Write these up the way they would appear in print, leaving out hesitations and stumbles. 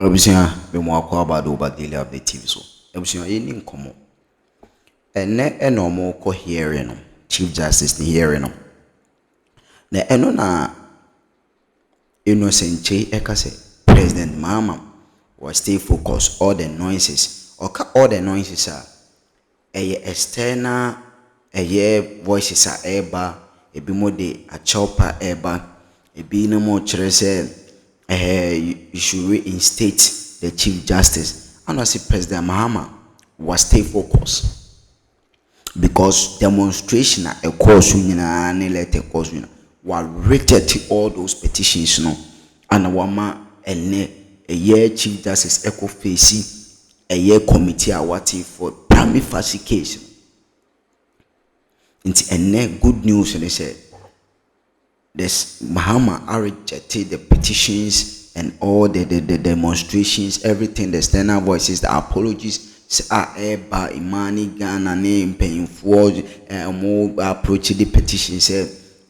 Obusia be mo akwa abado ba daily update TV so. Obusia eni nkomo. Ene omo ko hearing no. Chief Justice ni hearing no. Na eno na innocent ekase President Mahama was stay focused all the noises. Oka all the noises are external voices are eba ebi mo de a chopper eba ebi no mo kire say you should reinstate the Chief Justice. And I say President Mahama was stay focused because demonstration at a course and a course were rated to all those petitions no and wama ene a year Chief Justice echo facing a year committee awati for prima facie case. It's a good news and they said this Mahama rejected the petitions and all the demonstrations, everything, the external voices, the apologies are by Imani Ghana name paying for more approaching the petitions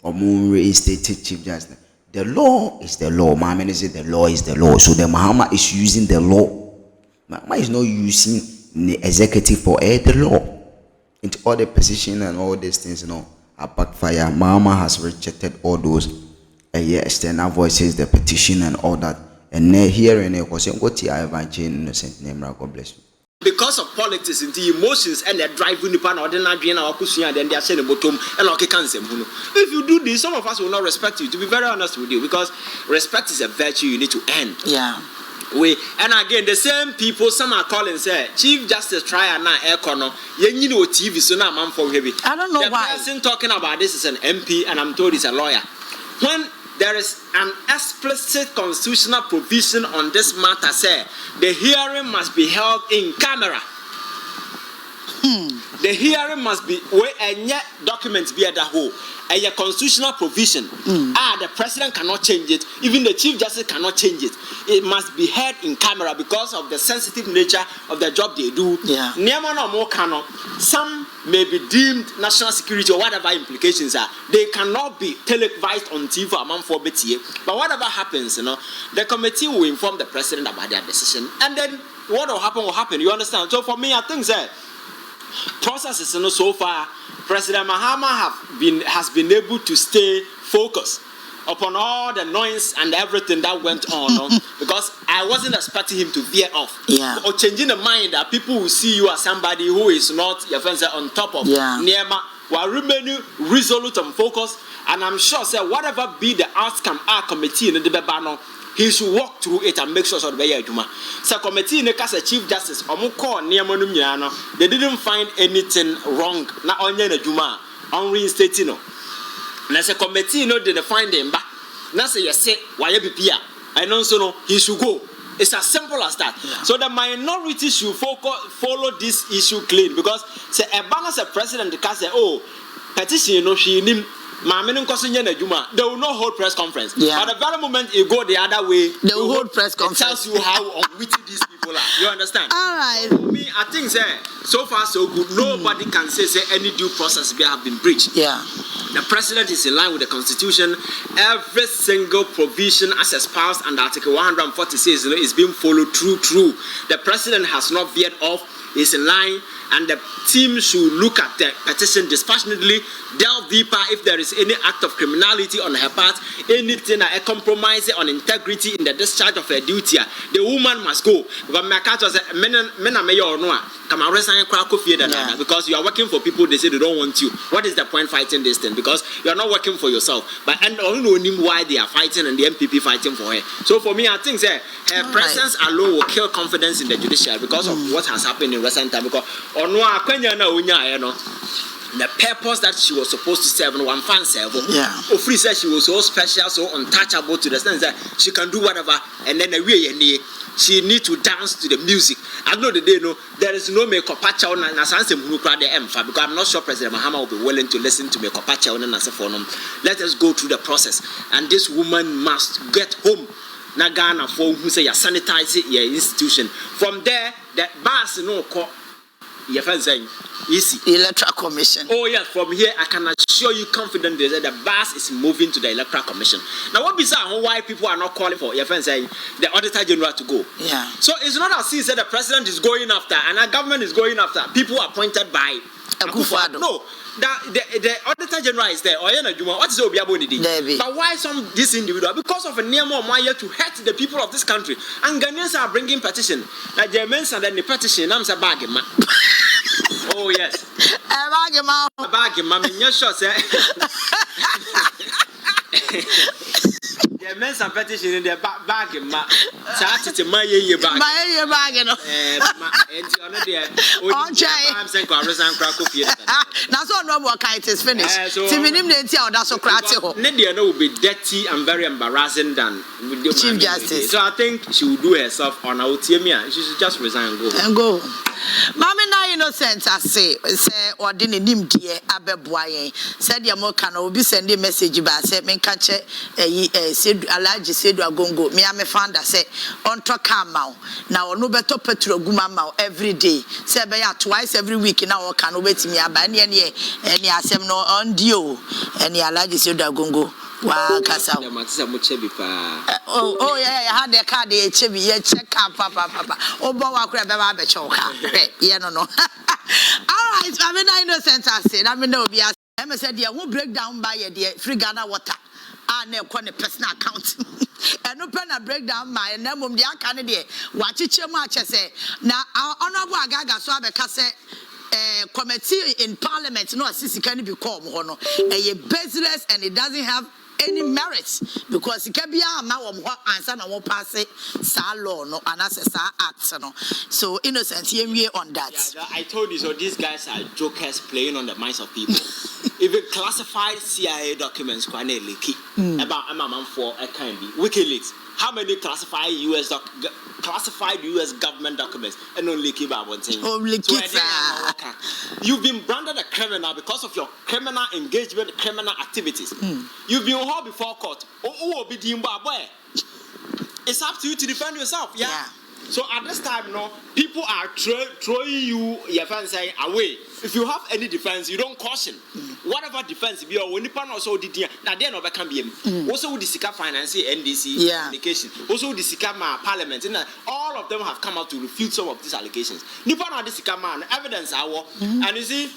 or more reinstated Chief Justice. The law is the law. Mama said the law is the law. So the Mahama is using the law. Mahama is not using the executive for the law. Into all the position and all these things, a backfire. Mahama has rejected all those external voices, the petition and all that. And here and there was what I have innocent name. God bless you. Because of politics and the emotions and the driving the pan or the Nigerian or Kusian, then they are saying bottom and okay cancel. If you do this, some of us will not respect you. To be very honest with you, because respect is a virtue you need to earn. Yeah. And again, the same people, some are calling say Chief Justice try and now Torkono. You know TV, so now I'm from heavy. I don't know why. The person talking about this is an MP, and I'm told he's a lawyer. When there is an explicit constitutional provision on this matter, say the hearing must be held in camera. The hearing must be where any documents be at the whole. A constitutional provision. The president cannot change it. Even the Chief Justice cannot change it. It must be heard in camera because of the sensitive nature of the job they do. Yeah. Some may be deemed national security or whatever implications are. They cannot be televised on TV for BTA. But whatever happens, the committee will inform the president about their decision. And then what will happen. You understand? So for me, I think that processes so far, President Mahama has been able to stay focused upon all the noise and everything that went on because I wasn't expecting him to veer off or changing the mind that people will see you as somebody who is not your friends on top of Nema while remaining resolute and focused. And I'm sure whatever be the outcome our committee in the Bebano, he should walk through it and make sure so the committee in the case of Chief Justice they didn't find anything wrong na onye na juma on reinstating na say committee didn't find him back na say yes why bpia I know so he should go. It's as simple as that. So the minority should follow this issue clean because say a balance a president can say petition she they will not hold press conference. But the very moment you go the other way, they will hold press conference. It tells you how unwitty these people are. You understand? All right. For me, I think so far so good. Nobody can say any due process have been breached. Yeah. The president is in line with the constitution. Every single provision as espoused under Article 146 is being followed through. The president has not veered off. Is in line, and the team should look at the petition dispassionately, delve deeper if there is any act of criminality on her part, anything a compromise on integrity in the discharge of her duty. The woman must go. But my cat was because you are working for people, they say they don't want you. What is the point fighting this thing? Because you are not working for yourself. But and only know why they are fighting and the MPP fighting for her. So for me, I think her presence alone will kill confidence in the judiciary because of what has happened in recent time. Because the purpose that she was supposed to serve in one fan serve. Ofri said she was so special, so untouchable to the sense that she can do whatever, and then she need to dance to the music. I know the day there is no makeup patch on and as because I'm not sure President Mahama will be willing to listen to makeup patch on and for them. Let us go through the process, and this woman must get home. Nagana for who say you sanitize your institution. From there, the bars call your friend saying easy electoral commission. Oh yeah, from here I can assure assure you confidently that the bus is moving to the Electoral Commission. Now, what is why people are not calling for your friends saying the Auditor General to go? Yeah. So it's not as if the president is going after and our government is going after people appointed by Akufo-Addo. No. The Auditor General is there. What is the But why this individual? Because of a near more to hurt the people of this country. And Ghanaians are bringing petition. Now, Germans and then the petition, I'm a bag. Oh, yes. A bag, mammy, your shots, eh? The men's petition in their bag, ma. Charge to my year bag. My bag, you know. I'm saying, that's all no more kite is finished. That's so Nadia will be dirty and very embarrassing than with the Chief Justice. So I think she will do herself on our team. She should just resign and go. Mammy, now innocent, I say, or didn't him dear Abeboye. Said your more can be sending message by said, me catch said Alaji said Agongo. Me, I'm a fan that say on Torkono. Now, no better petro gumama every day. Say, twice every week in our can wait me about any assem no on dio. Any Alaji said Agongo. Wow, Casa. Oh, yeah, I had the card, check up, papa. Oh, Bowa Crabba Bechoka. Yeah, no. All right, I mean, I innocent, I said, I mean, no, be as Emma said, you won't break down by a dear free Ghana water. I never call a personal account. And open a breakdown my name of the Canada. Watch it, much I say. Now, our honorable Gaga Swabe Casse. Committee in Parliament, no assist can be called Hono. A baseless and it doesn't have any merits because it can be a man what answer no more pass it law no and as act no. So innocent here on that. Yeah, I told you so these guys are jokers playing on the minds of people. Even classified CIA documents quite Likee about a man for a kind WikiLeaks. How many classified US government documents and only Likee about one thing? Oh, Likee. You've been branded a criminal because of your criminal engagement, criminal activities. You've been hauled before court. It's up to you to defend yourself. Yeah. So at this time, no, people are throwing you your fans say away. If you have any defense, you don't caution. Whatever defense be or when you pan also did now they no can be also with the Sika Finance NDC application, also the Sika Parliament, and all of them have come out to refute some of these allegations. Nippon or the Sika man evidence our and you see.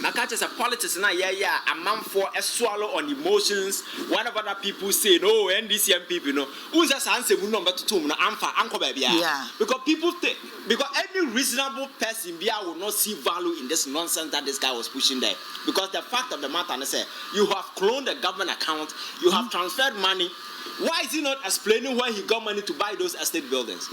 My catch is a politics now, a man for a swallow on emotions. Whatever that people say, no, NDC and people, no, who's a answer number two, no, uncle baby. Yeah. Because people think, because any reasonable person will not see value in this nonsense that this guy was pushing there. Because the fact of the matter, I say, you have cloned the government account, you have transferred money. Why is he not explaining where he got money to buy those estate buildings?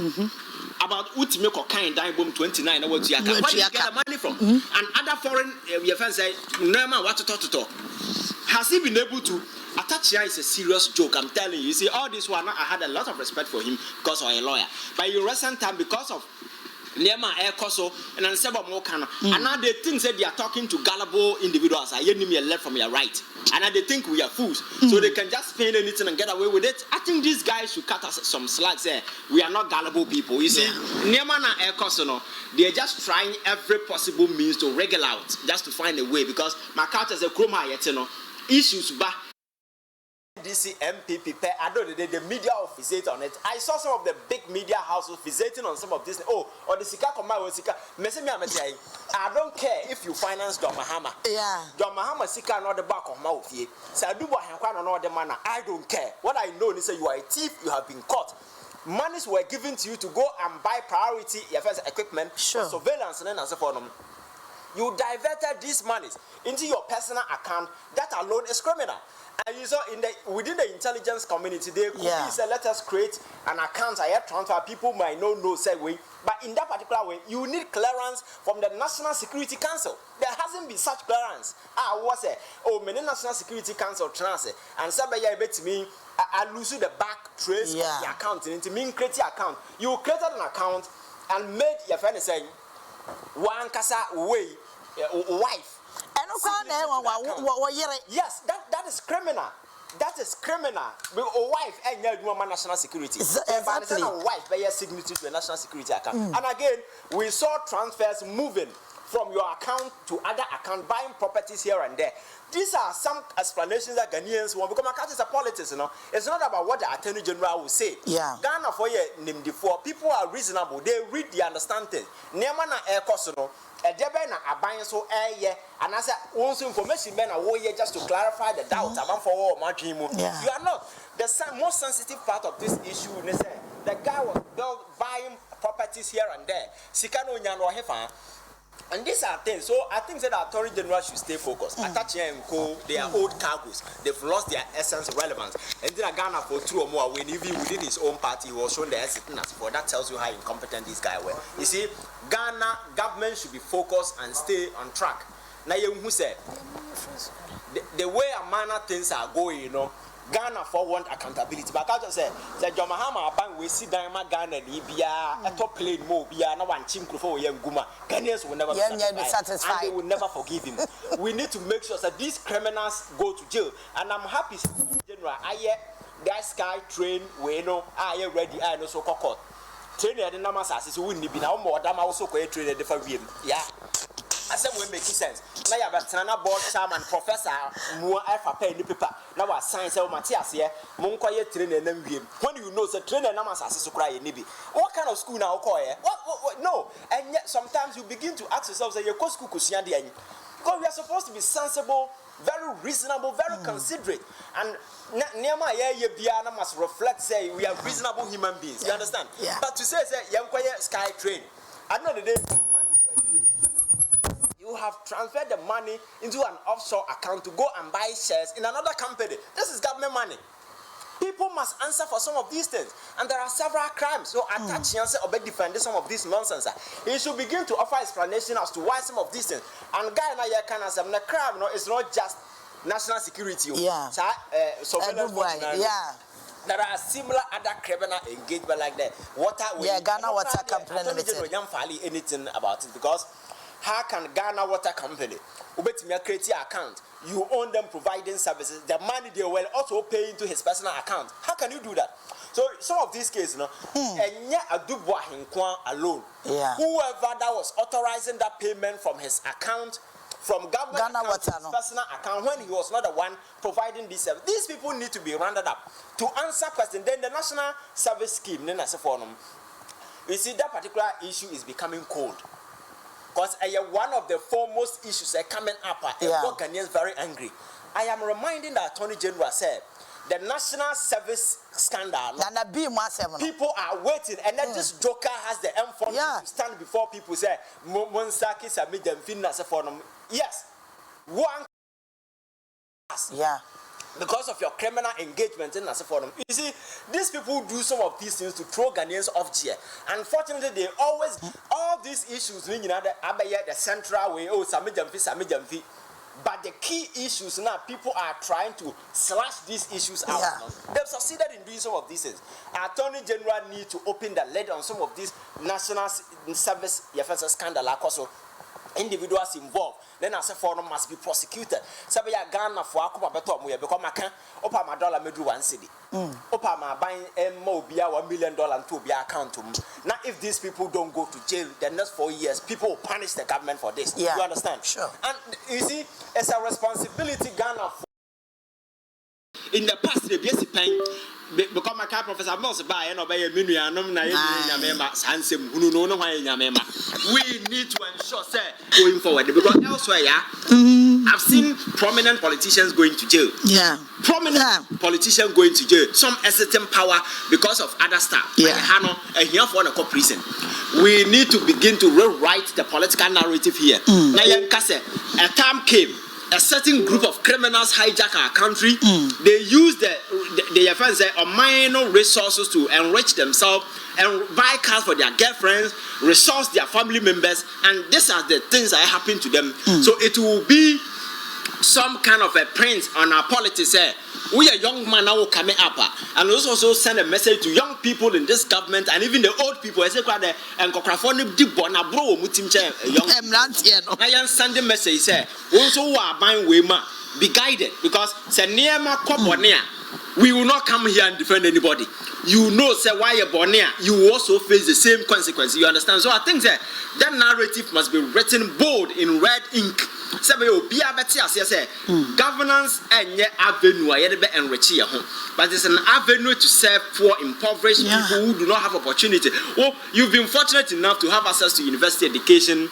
About Utimeko Kind Dime Boom 29, where do you get the money from? And other foreign your friends say, Nema, what to talk. Has he been able to attach here is a serious joke? I'm telling you. You see, all this one, I had a lot of respect for him because of a lawyer. But in recent time, because of Nema Air Koso and Anseba Mokana, and now they think that they are talking to gullible individuals. I hear me left from your right. And now they think we are fools. So they can just spend anything and get away with it. I think these guys should cut us some slack there. We are not gullible people. You see, Nema na Air Koso, they are just trying every possible means to wriggle out, just to find a way. Because my character is a Akroma, issues back. DC MPP, I don't know the media officiate on it. I saw some of the big media houses visiting on some of this. Oh, or the Sika Koma or Sika. I don't care if you finance John Mahama. Yeah. John Mahama Sika not the back of mouth here. So I do what I know the manner. I don't care. What I know is that you are a thief, you have been caught. Monies were given to you to go and buy priority equipment, surveillance, and so forth. You diverted these monies into your personal account. That alone is criminal. And you saw within the intelligence community, they could say, let us create an account, transfer. People might not know, say way. But in that particular way, you need clearance from the National Security Council. There hasn't been such clearance. Many National Security Council transfer. And somebody bet me, I lose the back trace of the account. Into mean create your account. You created an account and made your friend say, one kasa way, wife. Yes, that is criminal. That is criminal. With a wife and your national security. Exactly. A wife by your signature to a national security account. And again, we saw transfers moving from your account to other account, buying properties here and there. These are some explanations that Ghanaians want, because my country is a politics, you know. It's not about what the Attorney General will say. Yeah. Ghana for you named before, people are reasonable. They read, they understand things. Niamana air cost, you know. A debena a buying so air, and as also information ben a warrior just to clarify the doubt about for all my dream. Yeah. You are not the most sensitive part of this issue. The guy was buying properties here and there. Sikano Nyanwa Hefa. And these are things. So I think that the Attorney General should stay focused. Atachi and Co, they are old cargoes. They've lost their essence, relevance. And then Ghana for 2 or more, when even within his own party, he was shown the hesitance for. That tells you how incompetent this guy were. You see, Ghana government should be focused and stay on track. Now you who said the way a manner things are going, you know. Ghana for want accountability. But I just say, John Mahama Bang we see Diamond Ghana, Libya, a top plane mo, Bia, no one chink for young Guma. Ghanaians will never be satisfied. And they will never forgive him. We need to make sure that these criminals go to jail. And I'm happy, General, I hear that sky train, we know, I ready, I know so cocked. Training at the Namasas, who wouldn't be now more than also train a different game. Yeah. I said, we make sense. Now you have a Tana board chairman, Professor Mua Alpha Pay the paper. Now our science of Matthias here, Moncoye train and then when you know the train and Namas to cry in Nibi. What kind of school now call here? What? No. And yet sometimes you begin to ask yourself, say, your school could see because we are supposed to be sensible, very reasonable, very considerate. And Nehemiah Biana must reflect, say, we are reasonable human beings. You understand? Yeah. But to say, young sky train, I know the day. You have transferred the money into an offshore account to go and buy shares in another company. This is government money. People must answer for some of these things. And there are several crimes. So attach and say, defend some of this nonsense. He should begin to offer explanation as to why some of these things. And guy na can answer the crime, no, it's not just national security. Yeah. Yeah. There are similar other criminal engagement like that. Ghana Water Company Limited. Anything about it, because how can Ghana Water Company create an account? You own them providing services. The money they will also pay into his personal account. How can you do that? So some of these cases, and yet a Dubois alone. Yeah. Whoever that was authorizing that payment from his account, from government account to his personal account, when he was not the one providing this service. These people need to be rounded up to answer questions. Then the National Service Scheme, then as a forum. You see, that particular issue is becoming cold. Because one of the foremost issues coming up got Ghanaians very angry. I am reminding the Attorney General said the National Service scandal. People are waiting, and then this joker has the M4 to stand before people say, "Monsaki submit them finance for them." Yes, one. Yeah. Because of your criminal engagement in as a forum. You see, these people do some of these things to throw Ghanaians off gear. Unfortunately, they always, all these issues, you know, the central way, Samijamfi. But the key issues now, people are trying to slash these issues out. Yeah. They've succeeded in doing some of these things. Attorney General need to open the lid on some of these national service scandal. Also, individuals involved, then as a forum must be prosecuted. Sabaya Ghana for Akroma beto mo ye because maka opa ma dollar medru 1 cedi. Opa ma buying mo bia $1 million to be account to. Now if these people don't go to jail the next 4 years, people will punish the government for this. Yeah. You understand? Sure. And you see, it's a responsibility Ghana for. In the past, the basic pain because my car professor must buy and obey a million. We need to ensure, sir, going forward because elsewhere, I've seen prominent politicians going to jail. Yeah, prominent politicians going to jail. Some exerting power because of other stuff. Yeah, and here for a prison. We need to begin to rewrite the political narrative here. Now, a time came. A certain group of criminals hijack our country. They use the minor resources to enrich themselves and buy cars for their girlfriends, resource their family members, and these are the things that happen to them. So it will be some kind of a print on our politics. We are young man now coming up, and also send a message to young people in this government and even the old people. I say, and Cocraphone deep bona bro, mutimche young. I am sending message. Say, also who are buying Wema be guided because say near ma kobonia We will not come here and defend anybody. You know, say why you're born here, you will also face the same consequences. You understand? So I think that narrative must be written bold in red ink. Governance and avenue enrich your home, but it's an avenue to serve poor, impoverished people who do not have opportunity. Oh, you've been fortunate enough to have access to university education.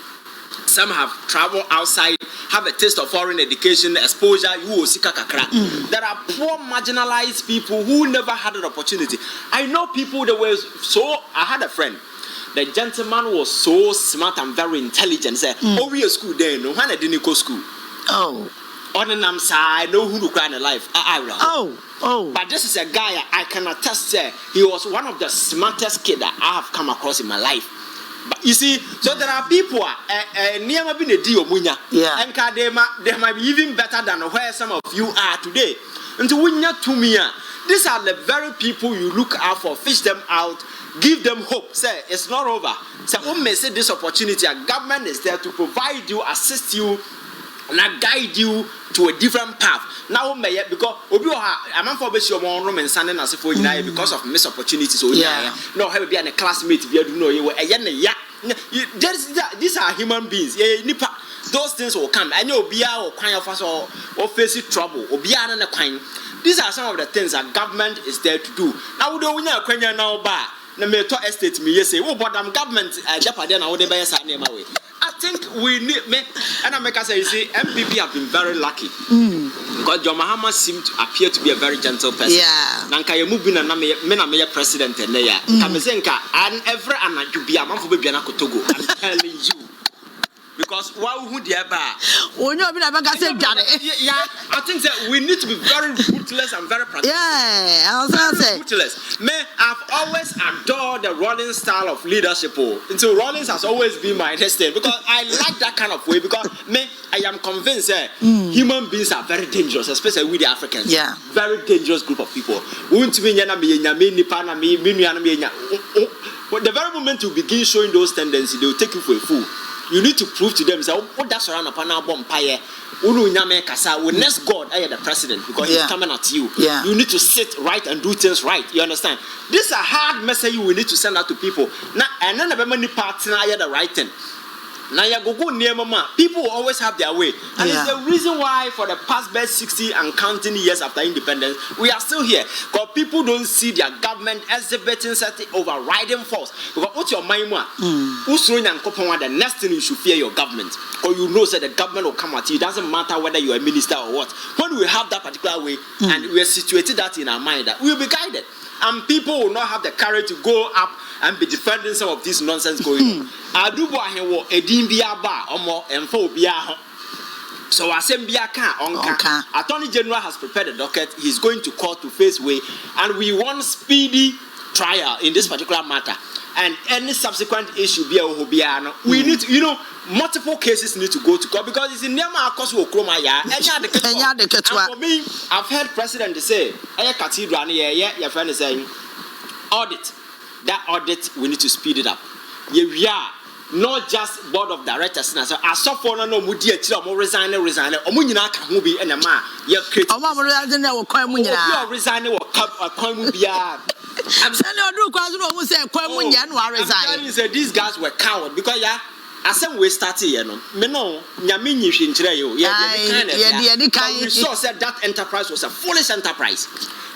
Some have traveled outside, have a taste of foreign education, exposure. You will see kakra. There are poor, marginalized people who never had an opportunity. I know people that were so. I had a friend. The gentleman was so smart and very intelligent. Said, "Oh, we are school there. No, when I didn't go school. Oh, on the nam side, no who cry in life. Oh. But this is a guy I can attest. He was one of the smartest kids that I have come across in my life. But you see, so there are people near me been a deal munya. Yeah. And they might be even better than where some of you are today. And to win to me, these are the very people you look out for, fish them out. Give them hope. Say it's not over. Say, may say this opportunity. A government is there to provide you, assist you, and guide you to a different path. Now, because I'm not for your room and Sunday as if because of missed opportunities. So no, have be a classmate. These are human beings. Those things will come. I know Bia or kind of us or face trouble or Bia and a kind. These are some of the things that government is there to do. Now, we don't know when now bar. Na me to estate me yes say oh but government Japan na we dey buy say name away. I think we need me and I make us say you see MPP have been very lucky because John Mahama seemed to appear to be a very gentle person. Yeah. Nanka ye mubi na me na president and there. Kamesenka and every anaju bia man for be na kotogo. I'm telling you. Because why would you ever? Yeah, I think that we need to be very ruthless and very practical. Yeah, I was gonna say ruthless. I've always adored the Rollins style of leadership. And so Rollins has always been my destiny because I like that kind of way. Because I am convinced that human beings are very dangerous, especially with the Africans. Yeah, very dangerous group of people. But the very moment you begin showing those tendencies, they will take you for a fool. You need to prove to them, say, oh, that's around upon our bonfire. Will next God the president because he's coming at you. Yeah. You need to sit right and do things right. You understand? This is a hard message you will need to send out to people. Now, and then the many parts now the right thing. Now you go near mama. People will always have their way, and it's the reason why for the past 60 and counting years after independence, we are still here. Because people don't see their government exhibiting certain overriding force. Because what's your mind? The next thing you should fear your government, or you know that the government will come at you. It doesn't matter whether you are a minister or what. When we have that particular way, and we are situated that in our mind, that we will be guided. And people will not have the courage to go up and be defending some of this nonsense going on. So Attorney General has prepared a docket. He's going to court to face way, and we want speedy trial in this particular matter. And any subsequent issue we need to, multiple cases need to go to court because it's in Nema cause Akroma and for me, I've heard President say, cathedral your friend is saying audit. That audit we need to speed it up. We are not just board of directors now. So I saw for no mudi resign or munyina can be and a man. You're creating resign or I'm telling you, these guys were cowards because as some way started, we saw said that enterprise was a foolish enterprise.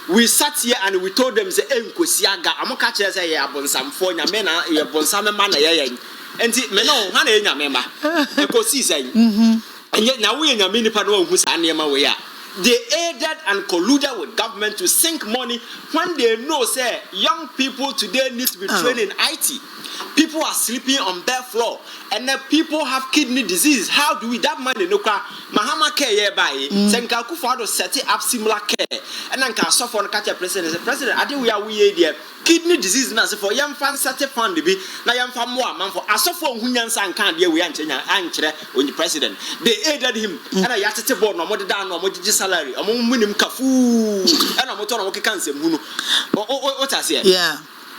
We sat here and we told them, say, I'm going to say, some phone, and yet now we in a mini panel who's way. They aided and colluded with government to sink money when they know, say, young people today need to be trained in IT. People are sleeping on bare floor, and then people have kidney disease. How do we that money no cry? Mahama care by Senka Kufado set up similar care, and then can suffer on catch a president. President, I think we are there. Kidney disease now for young fans set a fund to be now young fan more man for a suffer Hunyan San can't be we answer when the president. They aided him, and I had to board no more than no more salary among minimum kafu and a motor of cancer. What I say? Yeah.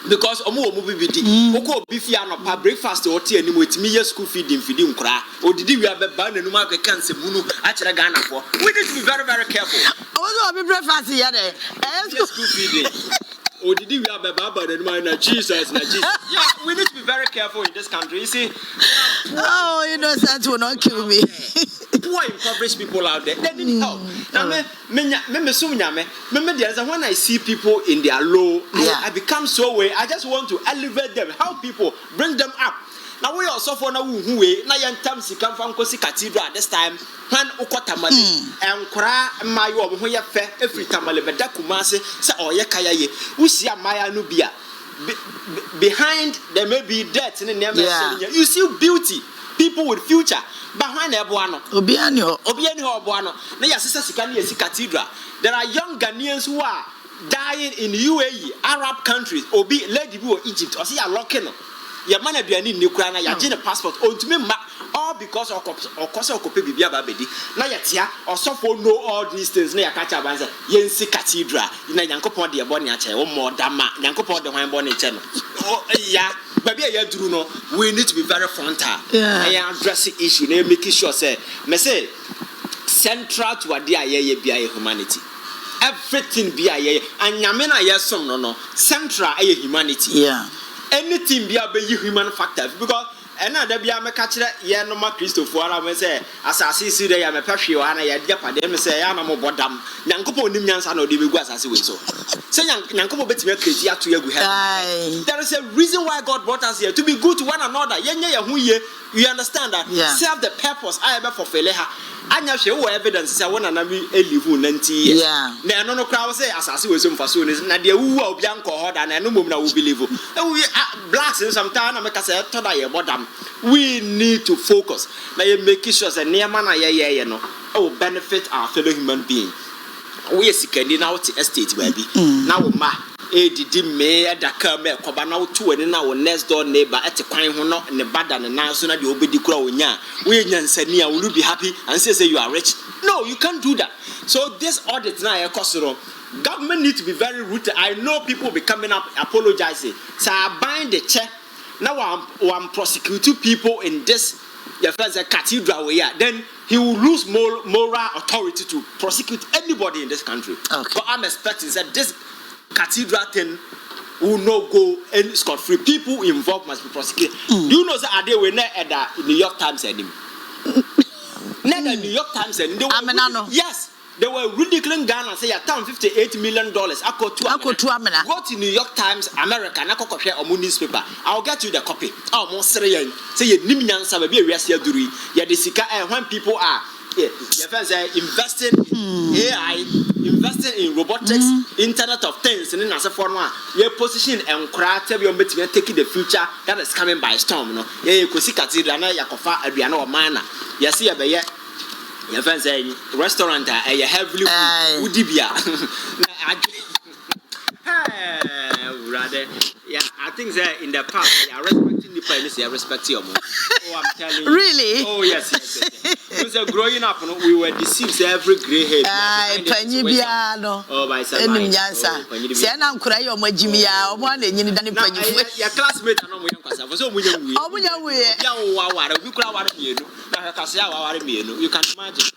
because omo bi di oko obi fi anopa breakfast o tie anim etimi ye school feeding nkra odidi wi abeba na num akeka nsemu no a kire Ghana for we need to be very very careful ozo obi breakfast here there school feeding odidi wi abeba ba na num na Jesus yeah we need to be very careful in this country you see oh innocent will not kill me poor impoverished people out there they need help now me so nyame when I see people in their low I become so way I just want to elevate them help people bring them up now we also for na who way na yentam sika mfa nkosi cathedral this time when ukotamale enkora mayo obo ye fe every tamale beda kumase se oye kaya ye usi amaya no bia behind there may be death in the you see beauty people with future behind eboano obiani ho oboano na yasesa sika na yesi cathedral there are young Ghanaians who are dying in UAE Arab countries obi lady bi or Egypt or see ya locking your man aduani ni kura na ya gene passport ontumi ma all because okoso okope bibia ba bedi na yetia osofo know all these things na yakacha banza yensi cathedral na yankopon de ebo ne ache wo modama yankopon de hwan bo ne che no ya baby ya duru no we need to be very frontal and address the issue na make sure say me say central to ade ayeye bia humanity everything bia ayeye anyame na yesom no central aye humanity anything be a human factor because another be a catcher ye no ma Christopher I say asasi si dey am pehwe wa na ye de pade me say ya na mo bodam nyankopon nim nyansa na odi be gu asasi we so say nyankopon betime kreti ato yagu heaven there is a reason why God brought us here to be good to one another yenye ye hu ye you understand that serve the purpose I be fulfill her anya hwe wo evidence say wona na we live 90 years na no no crowd say asasi we so mfaso na de wu a obi anko ho da na no mom na we believe blacks in some time na make say to da ye bodam we need to focus na you make sure say neema na ye no will benefit our fellow human being we sikandi na what estate baby na wo ma didi me adaka me koba na wo to ani na wo next door neighbor ete kwan ho no ne bada ne nan so na de obedi kura wonya we nyansani a will be happy and say you are rich no you can't do that so this audit na e kosoro government need to be very rooted I know people will be coming up apologizing so I bind the check now I'm prosecuting people in this your friends a cathedral way then he will lose moral authority to prosecute anybody in this country but I'm expecting that this cathedral thing will not go any scot-free people involved must be prosecuted do you know that they were not at the New York Times anymore not the New York Times anymore yes they were ridiculing Ghana and say ya town $58 million. Go to New York Times, America, and I could share a newspaper. I'll get you the copy. Oh, most Syrian. Say you Nimian Sababi, Rasia Duri. Ya the Sika, and when people are your friends are investing in AI, investing in robotics, Internet of Things, and then as a former, your position and craft your material taking the future that is coming by storm. No, you could see Cathedral, Yakofa, Adriano, or Mana. Yes, yeah, but yet. Your friends say restaurant a heavily udibia. Rather, yeah, I think that in the past, they are respecting the parents, they are respecting your mom. Oh, I'm telling you. Really? Oh, yes. Because growing up, we were deceived every grey hair. Oh, by some. Siana Kurai or Majimia, or one in the your classmates are not with so we you can imagine.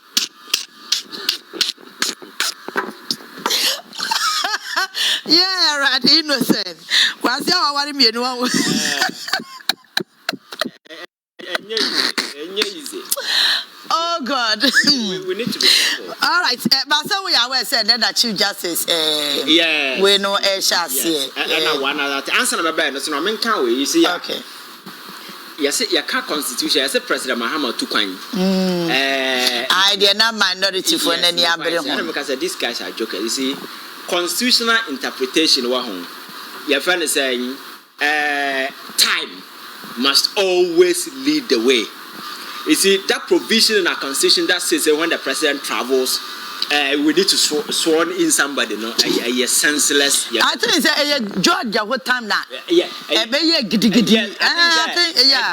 Yeah, right, innocent. Was there one million? Oh God. We need to be careful. All right, but so we are said that Chief Justice we know Shas here. And one other answer my bad, so I can't we you see okay. Yes, your car constitution as a President Mahama Tukwan. I did not minority for any other because these guys are jokers. You see, constitutional interpretation your friend is saying time must always lead the way. You see, that provision in our constitution that says that when the president travels, we need to sworn in somebody, no? A senseless. I think it's Georgia. What time now?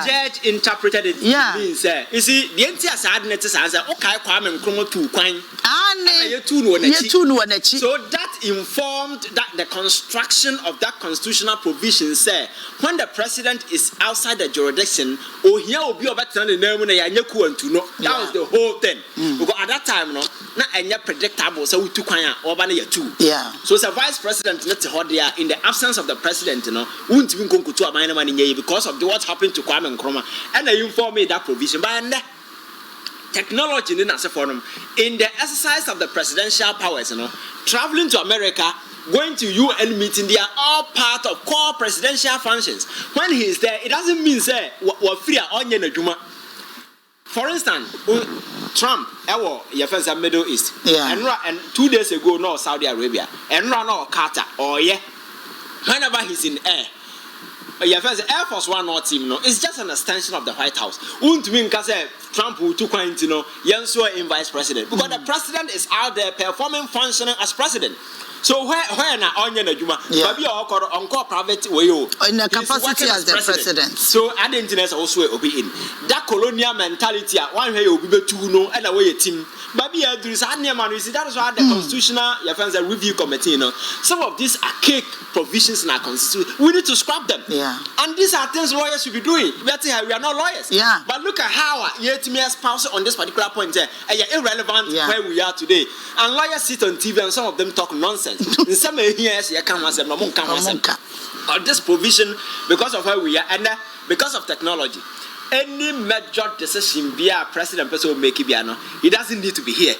Judge interpreted it. Means, you see, the entire sadness is answer. Okay, Kwame Nkrumah 2 Kwan. So that that informed that the construction of that constitutional provision say when the president is outside the jurisdiction, or here will be about the name when that was the whole thing. Because at that time, no, not any predictable, so we took over two. Yeah. So, as a vice president, let's hold there in the absence of the president, you know, wouldn't even go to a minor money because of what happened to Kwame Nkrumah, and they informed me that provision. But technology in the exercise of the presidential powers, you know, traveling to America, going to UN meeting, they are all part of core presidential functions. When he is there, it doesn't mean say we're free on Juma. For instance, Trump, your friends are Middle East, and 2 days ago, no Saudi Arabia, and no Qatar, whenever he's in air. Your friends, Air Force One or team, no, it's just an extension of the White House. Won't mean because Trump will took one to know Yansua in vice president because the president is out there performing, functioning as president. So where na onion Juma, maybe on private way in the capacity as the president. So I didn't also be in that colonial mentality. One way you be to know and away a team. Maybe there is a man. You see that is why the constitutional review committee. You know, some of these archaic provisions in our constitution, we need to scrap them. Yeah. And these are things lawyers should be doing. We are not lawyers. Yeah. But look at how yet me espouse on this particular point. Irrelevant where we are today. And lawyers sit on TV and some of them talk nonsense. In some years, you can't answer. On this provision, because of where we are and because of technology, any major decision via president person will make it. He doesn't need to be here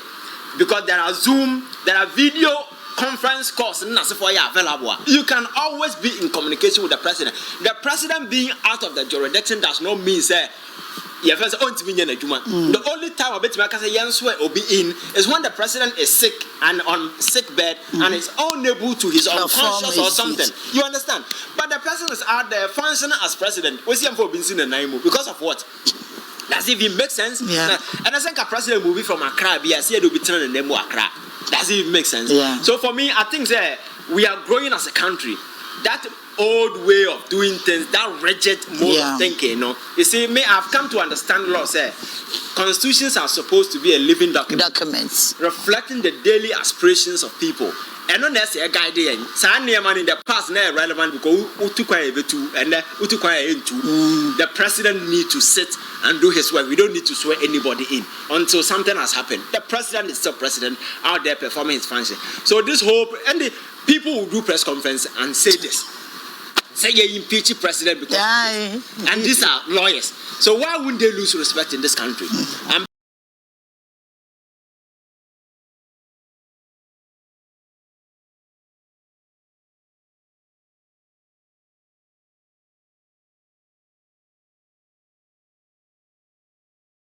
because there are Zoom, there are video conference calls available. You can always be in communication with the president. The president being out of the jurisdiction does not mean say. The only time I bet will be in is when the president is sick and on sick bed and is unable to his unconscious or something. You understand? But the president is out there functioning as president. Because of what? Does it even make sense? Yeah. And I think a president will be from Accra. I see it will be turning the name Accra. Does it even make sense? Yeah. So for me, I think that we are growing as a country. That old way of doing things, that rigid mode of thinking, you know. You see, I've come to understand law. Say, constitutions are supposed to be a living documents reflecting the daily aspirations of people. And not necessarily a guide. Man in the past, not relevant because the president needs to sit and do his work. We don't need to swear anybody in until something has happened. The president is still president out there performing his function. So this whole and the people will do press conference and say this. Say you impeach president because and these are lawyers. So why wouldn't they lose respect in this country?